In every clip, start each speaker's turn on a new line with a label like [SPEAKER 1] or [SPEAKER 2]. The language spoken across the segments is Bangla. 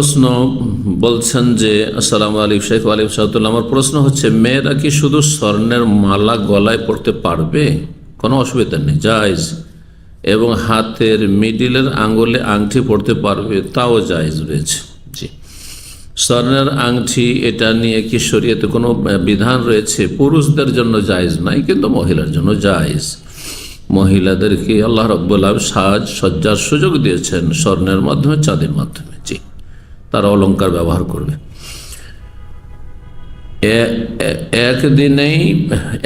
[SPEAKER 1] প্রশ্ন বলছেন যে আসসালামু আলাইকুম শেখ ওয়ালাইকুম সালাম। আমার প্রশ্ন হচ্ছে, মেয়েরা কি শুধু স্বর্ণের মালা গলায় পড়তে পারবে? কোনো অসুবিধা নেই, জায়েজ। এবং হাতের মিডিলের আঙ্গুলে আংটি পড়তে পারবে, তাও জায়েজ রয়েছে। জি, স্বর্ণের আংটি এটা নিয়ে কি শরীয়তে কোনো বিধান রয়েছে? পুরুষদের জন্য জায়েজ নাই, কিন্তু মহিলার জন্য জায়েজ। মহিলাদেরকে আল্লাহ রাব্বুল আলামিন সাজ সজ্জার সুযোগ দিয়েছেন স্বর্ণের মাধ্যমে, চাঁদের মাধ্যমে। জি, তারা অলংকার ব্যবহার করবে।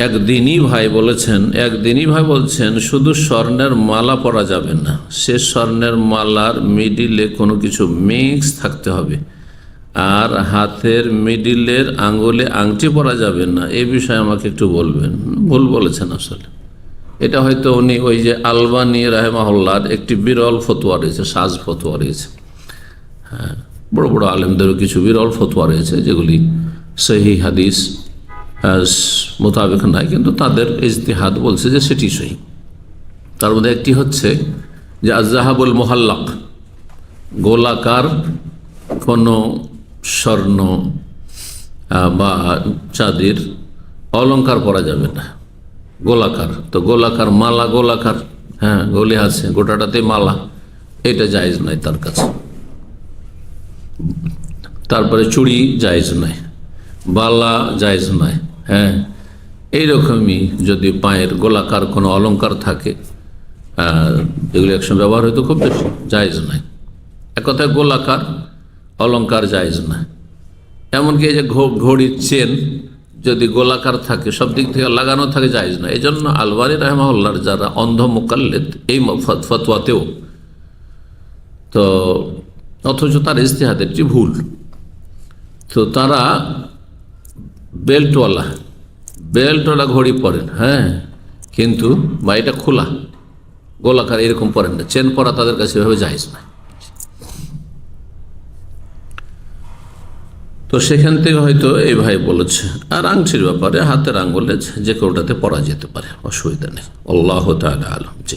[SPEAKER 1] একদিনই ভাই বলছেন শুধু স্বর্ণের মালা পরা যাবে না, সে স্বর্ণের মালার মিডিলে কোনো কিছু মিক্স থাকতে হবে, আর হাতের মিডিলের আঙ্গুলে আংটি পরা যাবে না। এই বিষয়ে আমাকে একটু বলবেন। ভুল বলেছেন আসলে। এটা হয়তো উনি ওই যে আলবানী রাহেমাহুল্লাহর একটি বিরল ফতোয়া রয়েছে, সাজ ফতোয়া রয়েছে। হ্যাঁ, বড় বড় আলেমদেরও কিছু বিরল ফতোয়া রয়েছে যেগুলি সহি হাদিস মোতাবেক নয়, কিন্তু তাদের ইজতিহাদ বলছে যে সেটি সহি। তার মধ্যে একটি হচ্ছে যে আযহাবুল মুহাল্লাক, গোলাকার কোনো স্বর্ণ বা চাঁদির অলংকার পরা যাবে না। গোলাকার তো গোলাকার মালা, গোলাকার হ্যাঁ গলি আছে, গোটাটাতে মালা, এটা জায়েজ নয় তার কাছে। তারপরে চুড়ি জায়েজ নয়, বালা জায়েজ নয়। হ্যাঁ, এইরকমই যদি পায়ের গোলাকার কোনো অলংকার থাকে, যেগুলি একসময় ব্যবহার হয়তো খুব বেশি, জায়েজ নয়। এক কথায় গোলাকার অলংকার জায়েজ নয়। এমনকি এই যে ঘড়ির চেন যদি গোলাকার থাকে, সব দিক থেকে লাগানো থাকে, জায়েজ নয়। এই জন্য আলবানী রাহমাহুল্লাহর যারা অন্ধ মুকাল্লিদ এই ফতোয়াতেও তো, অথচ তার ইজতিহাদেরটি ভুল, তো তারা বেল্টওয়ালা ঘড়ি পরেন। হ্যাঁ, কিন্তু বা এটা খোলা গোলাকার এরকম পরেন না, চেন পরা তাদের কাছে এভাবে জায়েজ নয়। তো সেখান থেকে হয়তো এই ভাই বলেছে। আর আংটির ব্যাপারে হাতের আঙ্গুলে যে কোটাতে পরা যেতে পারে, অসুবিধা নেই। আল্লাহু তাআলা আলাম। জি।